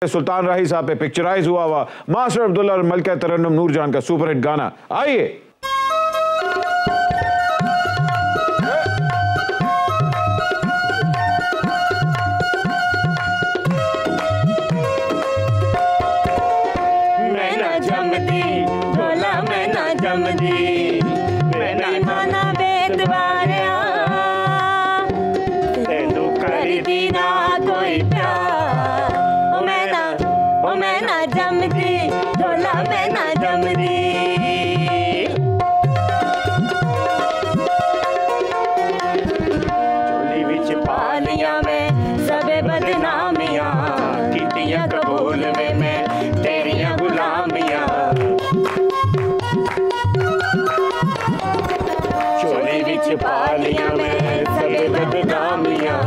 सुल्तान राही साहब पे पिक्चराइज हुआ मास्टर अब्दुल्ला और मलका तरन्नुम नूरजान का सुपरहिट गाना। आइए मैं ना जमदी ढोला मैं ना जमदी मैं ना माना बेतवारिया तेनू कर दी ना कोई प्यार ओ मैं ना जमदी ढोला मैं ना जमदी चोली विच पालियां में सबे बदनामियां कीतियां कबूल वे मैं तेरियां गुलामियां चोली विच पालियां में सबे बदनामियां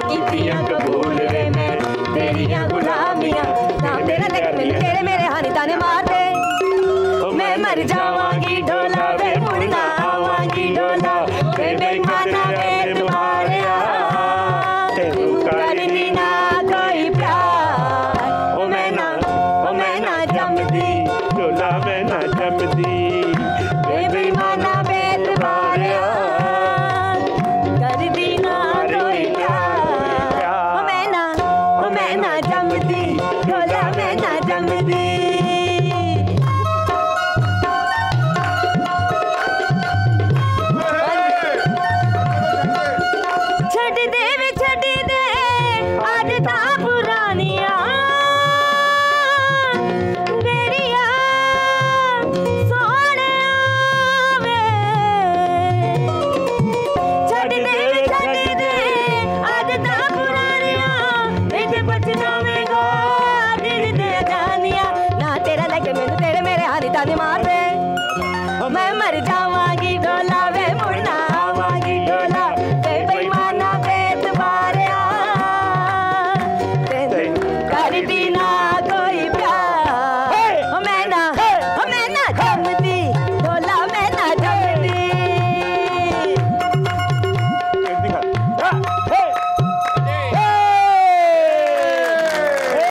कीतियां कबूल वे मैं तेरियां गुलामियां ना तेरा लग मैनू तेरे मेरे हानी ताने मार दे मैं मर जावांगी ढोला वे मुड़ना आवांगी ढोला वे बेईमाना वे तुम्हारिया तेनू करनी ना कोई प्यार ओ मैं ना जमदी ढोला मैं ना जमदी वे बेईमाना वे तुम्हारिया करदी ना कोई प्यार ओ मैं ना जमदी ढोला मैं ना जमदी मार दे मैं मर जावांगी ढोला वे मुड़ना आवांगी ढोला वे बेईमाना वे तुम्हारिया कर दी ना